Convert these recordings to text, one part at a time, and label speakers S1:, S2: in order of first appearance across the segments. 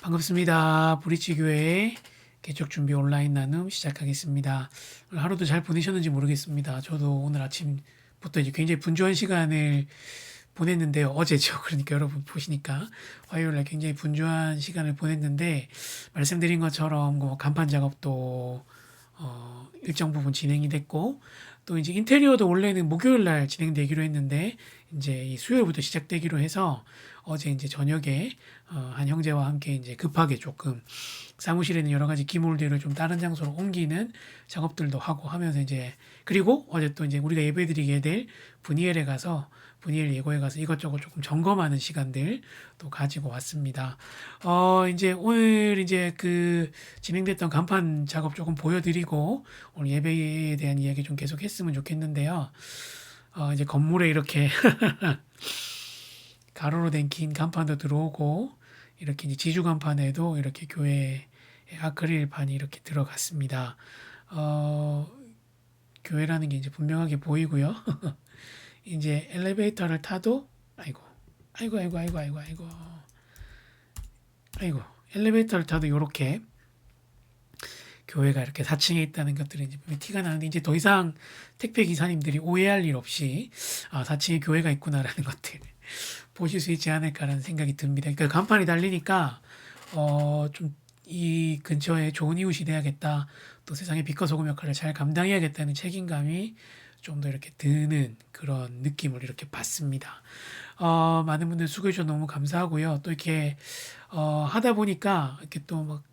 S1: 반갑습니다. 브릿지교회 개척 준비 온라인 나눔 시작하겠습니다. 오늘 하루도 잘 보내셨는지 모르겠습니다. 저도 오늘 아침부터 이제 굉장히 분주한 시간을 보냈는데요. 어제죠. 그러니까 여러분 보시니까 화요일 날 굉장히 분주한 시간을 보냈는데 말씀드린 것처럼 뭐 간판 작업도 일정 부분 진행이 됐고 또 이제 인테리어도 원래는 목요일 날 진행되기로 했는데 이제 이 수요일부터 시작되기로 해서 어제 이제 저녁에 한 형제와 함께 이제 급하게 조금 사무실에 있는 여러 가지 기물들을 좀 다른 장소로 옮기는 작업들도 하고 하면서 이제 그리고 어제 또 이제 우리가 예배드리게 될 분이엘에 가서 분이엘 예고에 가서 이것저것 조금 점검하는 시간들 또 가지고 왔습니다. 이제 오늘 이제 그 진행됐던 간판 작업 조금 보여드리고 오늘 예배에 대한 이야기 좀 계속 했으면 좋겠는데요. 이제 건물에 이렇게 가로로 된 긴 간판도 들어오고 이렇게 이제 지주 간판에도 이렇게 교회 아크릴판이 이렇게 들어갔습니다. 어, 교회라는 게 이제 분명하게 보이고요. 이제 엘리베이터를 타도 아이고 엘리베이터를 타도 이렇게 교회가 이렇게 4층에 있다는 것들이 이제 티가 나는데 이제 더 이상 택배 기사님들이 오해할 일 없이 4층에 교회가 있구나라는 것들 보실 수 있지 않을까라는 생각이 듭니다. 그러니까 간판이 달리니까 좀 이 근처에 좋은 이웃이 돼야겠다. 또 세상의 빛과 소금 역할을 잘 감당해야겠다는 책임감이 좀 더 이렇게 드는 그런 느낌을 이렇게 받습니다. 많은 분들 수고해 주셔서 너무 감사하고요. 또 이렇게 하다 보니까 이렇게 또 막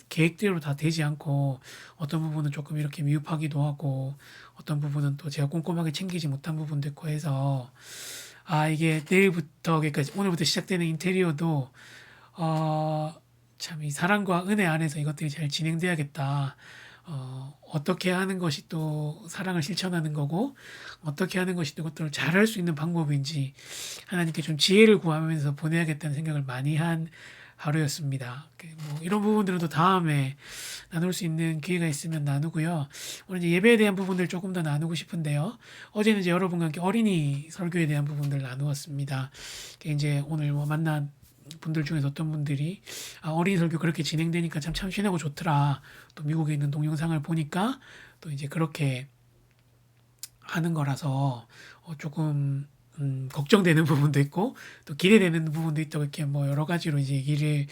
S1: 계획대로 다 되지 않고 어떤 부분은 조금 이렇게 미흡하기도 하고 어떤 부분은 또 제가 꼼꼼하게 챙기지 못한 부분도 있고 해서 이게 내일부터 그러니까 오늘부터 시작되는 인테리어도 참 이 사랑과 은혜 안에서 이것들이 잘 진행돼야겠다. 어떻게 하는 것이 또 사랑을 실천하는 거고 어떻게 하는 것이 또 그것들을 잘할 수 있는 방법인지 하나님께 좀 지혜를 구하면서 보내야겠다는 생각을 많이 한 하루였습니다. 뭐 이런 부분들은 또 다음에 나눌 수 있는 기회가 있으면 나누고요. 오늘 이제 예배에 대한 부분들 조금 더 나누고 싶은데요. 어제는 이제 여러분과 함께 어린이 설교에 대한 부분들을 나누었습니다. 이제 오늘 뭐 만난 분들 중에서 어떤 분들이 어린이 설교 그렇게 진행되니까 참 참신하고 좋더라. 또 미국에 있는 동영상을 보니까 또 이제 그렇게 하는 거라서 조금 걱정되는 부분도 있고 또 기대되는 부분도 있다고 이렇게 뭐 여러 가지로 이제 얘기를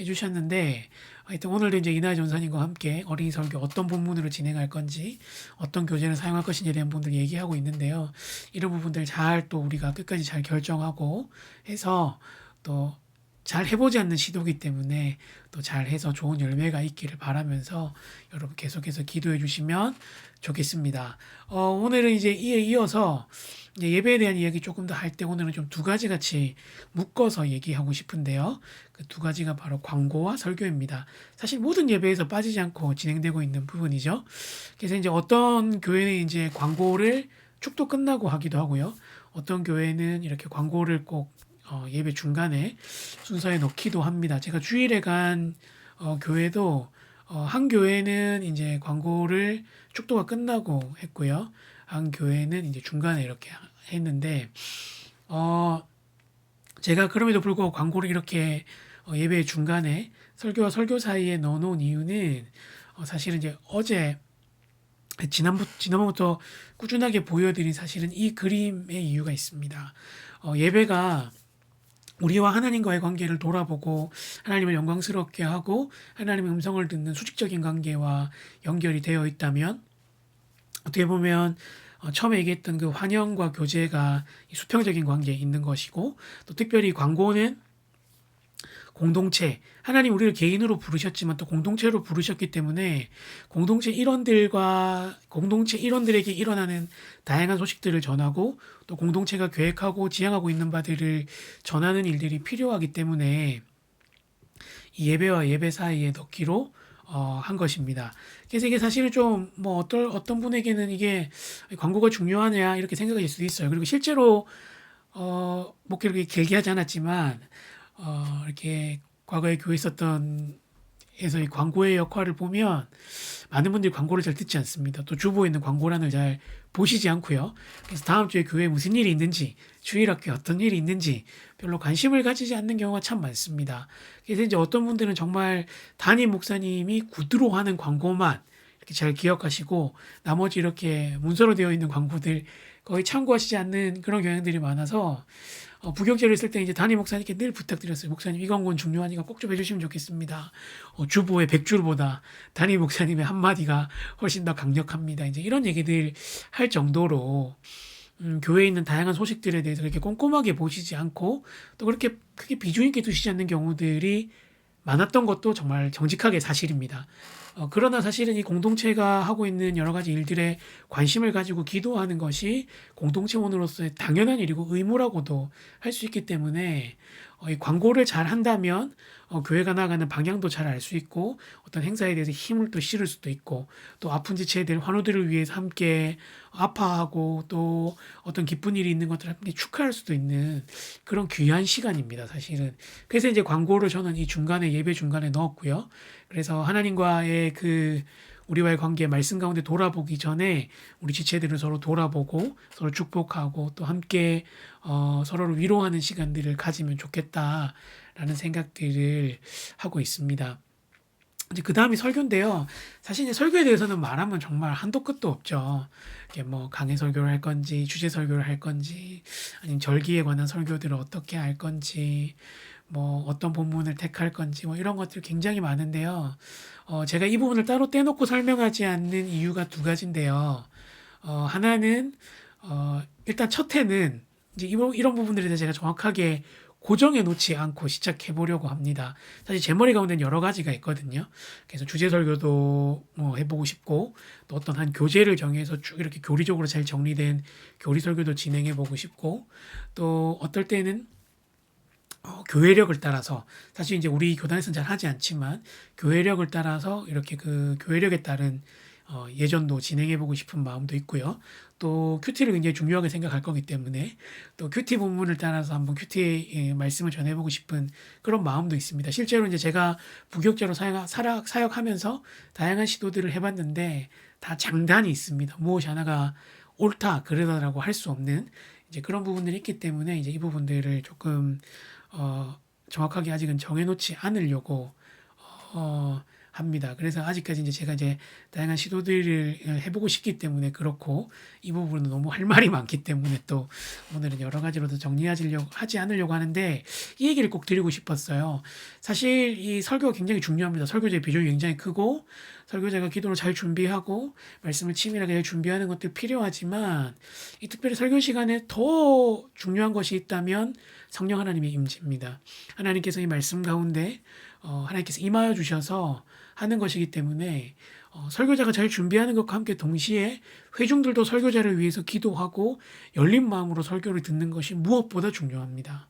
S1: 해주셨는데 하여튼 오늘도 이제 이나희 전사님과 함께 어린이 설교 어떤 본문으로 진행할 건지 어떤 교재를 사용할 것인지에 대한 부분들 얘기하고 있는데요. 이런 부분들 잘 또 우리가 끝까지 잘 결정하고 해서 또 잘 해보지 않는 시도이기 때문에 또 잘해서 좋은 열매가 있기를 바라면서 여러분 계속해서 기도해 주시면 좋겠습니다. 오늘은 이제 이에 이어서 이제 예배에 대한 이야기 조금 더 할 때 오늘은 좀 두 가지 같이 묶어서 얘기하고 싶은데요. 그 두 가지가 바로 광고와 설교입니다. 사실 모든 예배에서 빠지지 않고 진행되고 있는 부분이죠. 그래서 이제 어떤 교회는 이제 광고를 축도 끝나고 하기도 하고요. 어떤 교회는 이렇게 광고를 꼭 예배 중간에 순서에 넣기도 합니다. 제가 주일에 간 교회도 한 교회는 이제 광고를 축도가 끝나고 했고요. 한 교회는 이제 중간에 이렇게 했는데 제가 그럼에도 불구하고 광고를 이렇게 예배 중간에 설교와 설교 사이에 넣어놓은 이유는 사실은 이제 어제 지난번부터 꾸준하게 보여드린 사실은 이 그림의 이유가 있습니다. 예배가 우리와 하나님과의 관계를 돌아보고 하나님을 영광스럽게 하고 하나님의 음성을 듣는 수직적인 관계와 연결이 되어 있다면 어떻게 보면 처음에 얘기했던 그 환영과 교제가 수평적인 관계에 있는 것이고 또 특별히 광고는 공동체, 하나님 우리를 개인으로 부르셨지만 또 공동체로 부르셨기 때문에 공동체 일원들에게 일어나는 다양한 소식들을 전하고 또 공동체가 계획하고 지향하고 있는 바들을 전하는 일들이 필요하기 때문에 이 예배와 예배 사이에 넣기로 한 것입니다. 그래서 이게 사실은 좀 뭐 어떤 분에게는 이게 광고가 중요하냐 이렇게 생각하실 수도 있어요. 그리고 실제로 목회를 길게 하지 않았지만 이렇게 과거에 교회 있었던 에서의 광고의 역할을 보면 많은 분들이 광고를 잘 듣지 않습니다. 또 주보에 있는 광고란을 잘 보시지 않고요. 그래서 다음 주에 교회에 무슨 일이 있는지, 주일학교에 어떤 일이 있는지 별로 관심을 가지지 않는 경우가 참 많습니다. 그래서 이제 어떤 분들은 정말 담임 목사님이 구두로 하는 광고만 이렇게 잘 기억하시고 나머지 이렇게 문서로 되어 있는 광고들 거의 참고하시지 않는 그런 경향들이 많아서 부격제를 쓸 때 이제 담임 목사님께 늘 부탁드렸어요. 목사님, 이 광고는 중요하니까 꼭 좀 해주시면 좋겠습니다. 주보의 100줄보다 담임 목사님의 한마디가 훨씬 더 강력합니다. 이제 이런 얘기들 할 정도로 교회에 있는 다양한 소식들에 대해서 그렇게 꼼꼼하게 보시지 않고 또 그렇게 크게 비중 있게 두시지 않는 경우들이 많았던 것도 정말 정직하게 사실입니다. 그러나 사실은 이 공동체가 하고 있는 여러 가지 일들에 관심을 가지고 기도하는 것이 공동체원으로서의 당연한 일이고 의무라고도 할 수 있기 때문에 이 광고를 잘 한다면 교회가 나아가는 방향도 잘 알 수 있고 어떤 행사에 대해서 힘을 또 실을 수도 있고 또 아픈 지체들 환우들을 위해서 함께 아파하고 또 어떤 기쁜 일이 있는 것들을 함께 축하할 수도 있는 그런 귀한 시간입니다, 사실은. 그래서 이제 광고를 저는 이 중간에 예배 중간에 넣었고요. 그래서 하나님과의 우리와의 관계 말씀 가운데 돌아보기 전에 우리 지체들을 서로 돌아보고 서로 축복하고 또 함께 서로를 위로하는 시간들을 가지면 좋겠다라는 생각들을 하고 있습니다. 이제 그 다음이 설교인데요. 사실 이제 설교에 대해서는 말하면 정말 한도 끝도 없죠. 이게 뭐 강해 설교를 할 건지, 주제 설교를 할 건지, 아니면 절기에 관한 설교들을 어떻게 할 건지, 뭐 어떤 본문을 택할 건지, 뭐 이런 것들 굉장히 많은데요. 제가 이 부분을 따로 떼놓고 설명하지 않는 이유가 두 가지인데요. 하나는 일단 첫 해는 이제 이런 부분들에 대해서 제가 정확하게 고정해 놓지 않고 시작해 보려고 합니다. 사실 제 머리 가운데는 여러 가지가 있거든요. 그래서 주제 설교도 뭐 해보고 싶고 또 어떤 한 교재를 정해서 쭉 이렇게 교리적으로 잘 정리된 교리 설교도 진행해 보고 싶고 또 어떨 때는 교회력을 따라서 사실 이제 우리 교단에서는 잘 하지 않지만 교회력을 따라서 이렇게 그 교회력에 따른 예전도 진행해보고 싶은 마음도 있고요. 또 큐티를 굉장히 중요하게 생각할 거기 때문에 또 큐티 본문을 따라서 한번 큐티의 말씀을 전해보고 싶은 그런 마음도 있습니다. 실제로 이제 제가 부교육자로 사역하면서 다양한 시도들을 해봤는데 다 장단이 있습니다. 무엇이 하나가 옳다 그러다라고 할 수 없는 이제 그런 부분들이 있기 때문에 이제 이 부분들을 조금 정확하게 아직은 정해놓지 않으려고 합니다. 그래서 아직까지 이제 제가 이제 다양한 시도들을 해보고 싶기 때문에 그렇고 이 부분은 너무 할 말이 많기 때문에 또 오늘은 여러 가지로 더 하지 않으려고 하는데 이 얘기를 꼭 드리고 싶었어요. 사실 이 설교가 굉장히 중요합니다. 설교자의 비중이 굉장히 크고 설교자가 기도를 잘 준비하고 말씀을 치밀하게 잘 준비하는 것도 필요하지만 이 특별히 설교 시간에 더 중요한 것이 있다면 성령 하나님의 임재입니다. 하나님께서 이 말씀 가운데 하나님께서 임하여 주셔서 하는 것이기 때문에 설교자가 잘 준비하는 것과 함께 동시에 회중들도 설교자를 위해서 기도하고 열린 마음으로 설교를 듣는 것이 무엇보다 중요합니다.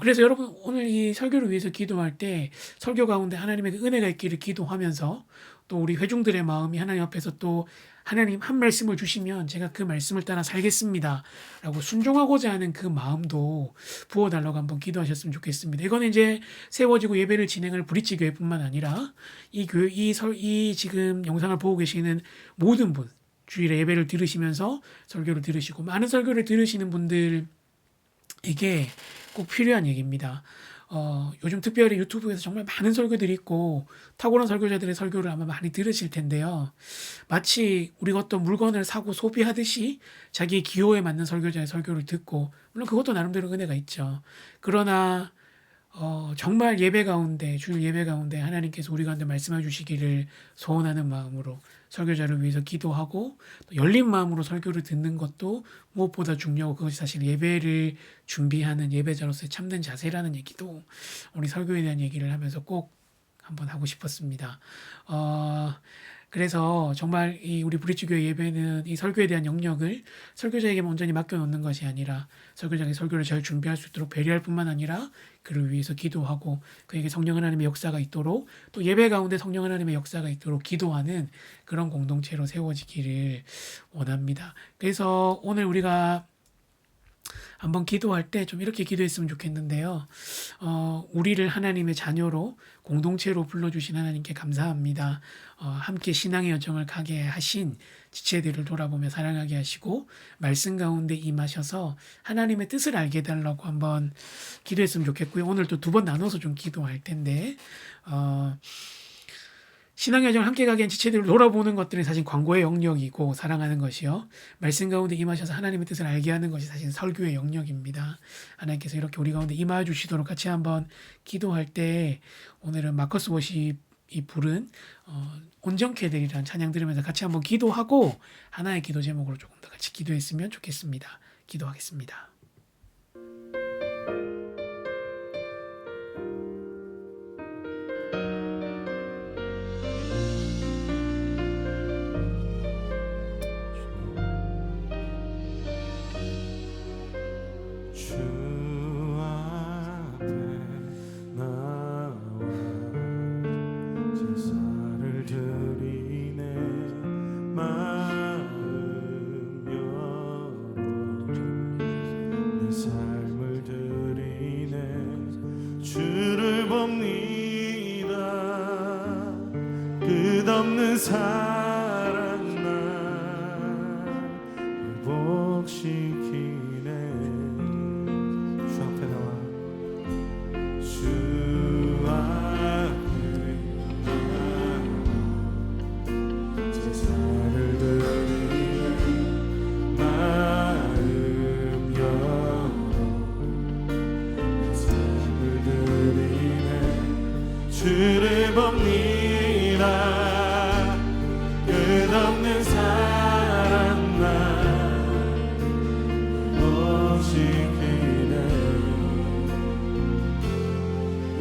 S1: 그래서 여러분 오늘 이 설교를 위해서 기도할 때 설교 가운데 하나님의 그 은혜가 있기를 기도하면서 또 우리 회중들의 마음이 하나님 앞에서 또 하나님 한 말씀을 주시면 제가 그 말씀을 따라 살겠습니다 라고 순종하고자 하는 그 마음도 부어달라고 한번 기도하셨으면 좋겠습니다. 이거는 이제 세워지고 예배를 진행할 브릿지 교회뿐만 아니라 이 지금 영상을 보고 계시는 모든 분 주일에 예배를 들으시면서 설교를 들으시고 많은 설교를 들으시는 분들에게 꼭 필요한 얘기입니다. 요즘 특별히 유튜브에서 정말 많은 설교들이 있고 탁월한 설교자들의 설교를 아마 많이 들으실 텐데요. 마치 우리가 어떤 물건을 사고 소비하듯이 자기의 기호에 맞는 설교자의 설교를 듣고 물론 그것도 나름대로 은혜가 있죠. 그러나 정말 예배 가운데 주일 예배 가운데 하나님께서 우리 가운데 말씀해 주시기를 소원하는 마음으로 설교자를 위해서 기도하고 또 열린 마음으로 설교를 듣는 것도 무엇보다 중요하고 그것이 사실 예배를 준비하는 예배자로서의 참된 자세라는 얘기도 우리 설교에 대한 얘기를 하면서 꼭 한번 하고 싶었습니다. 그래서 정말 이 우리 브릿지교회 예배는 이 설교에 대한 영역을 설교자에게 온전히 맡겨놓는 것이 아니라 설교자에게 설교를 잘 준비할 수 있도록 배려할 뿐만 아니라 그를 위해서 기도하고 그에게 성령 하나님의 역사가 있도록 또 예배 가운데 성령 하나님의 역사가 있도록 기도하는 그런 공동체로 세워지기를 원합니다. 그래서 오늘 우리가 한번 기도할 때 좀 이렇게 기도했으면 좋겠는데요. 우리를 하나님의 자녀로 공동체로 불러주신 하나님께 감사합니다. 함께 신앙의 여정을 가게 하신 지체들을 돌아보며 사랑하게 하시고 말씀 가운데 임하셔서 하나님의 뜻을 알게 해달라고 한번 기도했으면 좋겠고요. 오늘 또 두 번 나눠서 좀 기도할 텐데 신앙의 여정을 함께 가게 한 지체들을 돌아보는 것들은 사실 광고의 영역이고 사랑하는 것이요. 말씀 가운데 임하셔서 하나님의 뜻을 알게 하는 것이 사실 설교의 영역입니다. 하나님께서 이렇게 우리 가운데 임하여 주시도록 같이 한번 기도할 때 오늘은 마커스 워십이 부른 온전케 되리라는 찬양 들으면서 같이 한번 기도하고 하나의 기도 제목으로 조금 더 같이 기도했으면 좋겠습니다. 기도하겠습니다.
S2: 끝없는 사랑 날 회복시키네. 주 앞에 나와 주 앞에 제사를 드리네. 마음 열어 삶을 드리네. 주를 봅니다. 끝없는 사랑 날 회복시키네.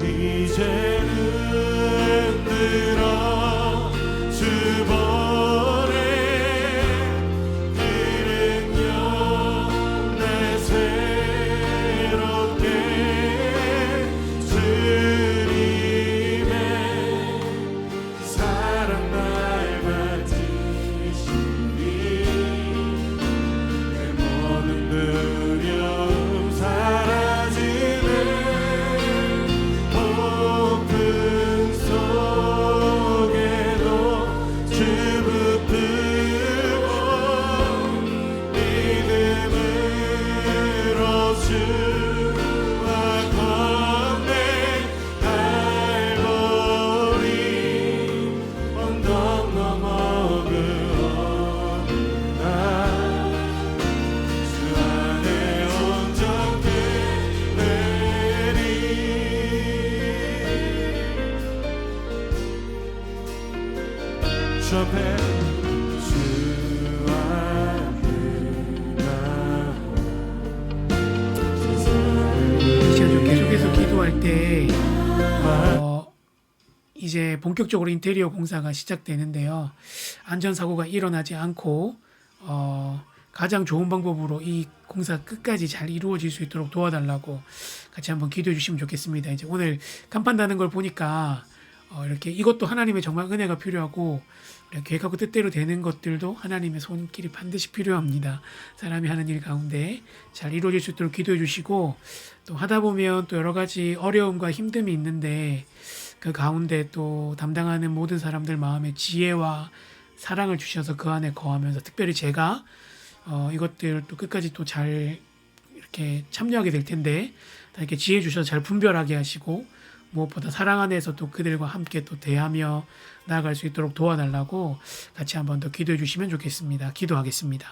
S2: 이제는 들어 주 보내. 이른요 내 새롭게 주님의 사랑 날 받으시니 내 모든 두려움 사라지네. 폭풍 속에도 주 붙들고 믿음으로 주와 건네. 갈보리 언덕 넘어 그 어느 날 주 안에 온전케 되리. 주 앞에 주 앞에
S1: 이 시간 좀 계속해서 기도할 때 이제 본격적으로 인테리어 공사가 시작되는데요. 안전사고가 일어나지 않고 가장 좋은 방법으로 이 공사 끝까지 잘 이루어질 수 있도록 도와달라고 같이 한번 기도해 주시면 좋겠습니다. 이제 오늘 간판 다는 걸 보니까 이렇게 이것도 하나님의 정말 은혜가 필요하고 계획하고 뜻대로 되는 것들도 하나님의 손길이 반드시 필요합니다. 사람이 하는 일 가운데 잘 이루어질 수 있도록 기도해 주시고 또 하다 보면 또 여러 가지 어려움과 힘듦이 있는데 그 가운데 또 담당하는 모든 사람들 마음에 지혜와 사랑을 주셔서 그 안에 거하면서 특별히 제가 이것들 또 끝까지 또 잘 이렇게 참여하게 될 텐데 다 이렇게 지혜 주셔서 잘 분별하게 하시고 무엇보다 사랑 안에서 또 그들과 함께 또 대하며 나아갈 수 있도록 도와달라고 같이 한번 더 기도해 주시면 좋겠습니다. 기도하겠습니다.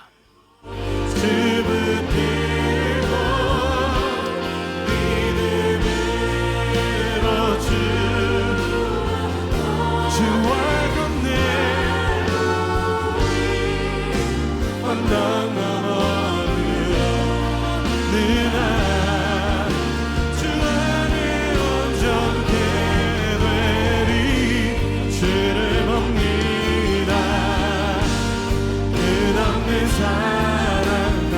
S2: 사랑 날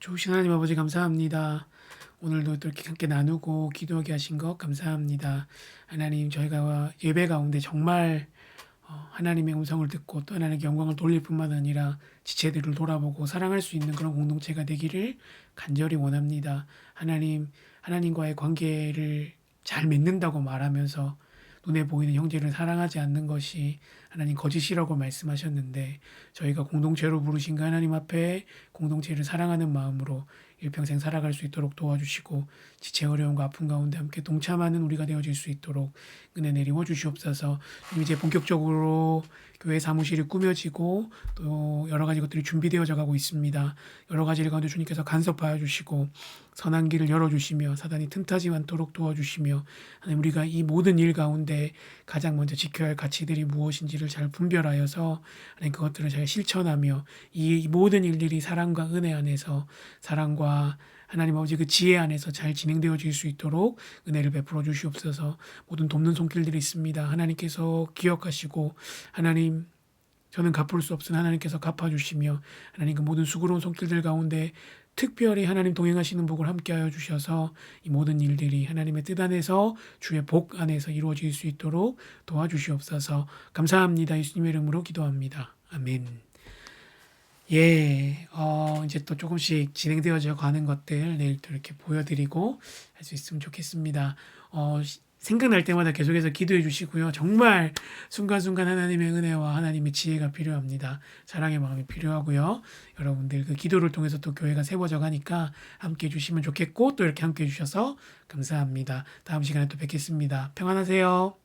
S1: 좋으신 하나님 아버지 감사합니다. 오늘도 또 이렇게 함께 나누고 기도하게 하신 것 감사합니다. 하나님 저희가 예배 가운데 정말 하나님의 음성을 듣고 또 하나님께 영광을 돌릴 뿐만 아니라 지체들을 돌아보고 사랑할 수 있는 그런 공동체가 되기를 간절히 원합니다. 하나님과의 관계를 잘 맺는다고 말하면서 눈에 보이는 형제를 사랑하지 않는 것이 하나님 거짓이라고 말씀하셨는데 저희가 공동체로 부르신 그 하나님 앞에 공동체를 사랑하는 마음으로 일평생 살아갈 수 있도록 도와주시고 지체 어려움과 아픔 가운데 함께 동참하는 우리가 되어질 수 있도록 은혜 내리워 주시옵소서. 이제 본격적으로 교회 사무실이 꾸며지고 또 여러 가지 것들이 준비되어져 가고 있습니다. 여러 가지를 가운데 주님께서 간섭하여 주시고 선한 길을 열어주시며 사단이 틈타지 않도록 도와주시며 하나님 우리가 이 모든 일 가운데 가장 먼저 지켜야 할 가치들이 무엇인지를 잘 분별하여서 하나님 그것들을 잘 실천하며 이 모든 일들이 사랑과 은혜 안에서 사랑과 하나님 아버지 그 지혜 안에서 잘 진행되어질 수 있도록 은혜를 베풀어 주시옵소서. 모든 돕는 손길들이 있습니다. 하나님께서 기억하시고 하나님 저는 갚을 수 없은 하나님께서 갚아주시며 하나님 그 모든 수고로운 손길들 가운데 특별히 하나님 동행하시는 복을 함께하여 주셔서 이 모든 일들이 하나님의 뜻 안에서 주의 복 안에서 이루어질 수 있도록 도와주시옵소서. 감사합니다. 예수님의 이름으로 기도합니다. 아멘. 예, 이제 또 조금씩 진행되어져 가는 것들 내일 또 이렇게 보여드리고 할 수 있으면 좋겠습니다. 생각날 때마다 계속해서 기도해 주시고요. 정말 순간순간 하나님의 은혜와 하나님의 지혜가 필요합니다. 사랑의 마음이 필요하고요. 여러분들 그 기도를 통해서 또 교회가 세워져 가니까 함께 해 주시면 좋겠고 또 이렇게 함께 해 주셔서 감사합니다. 다음 시간에 또 뵙겠습니다. 평안하세요.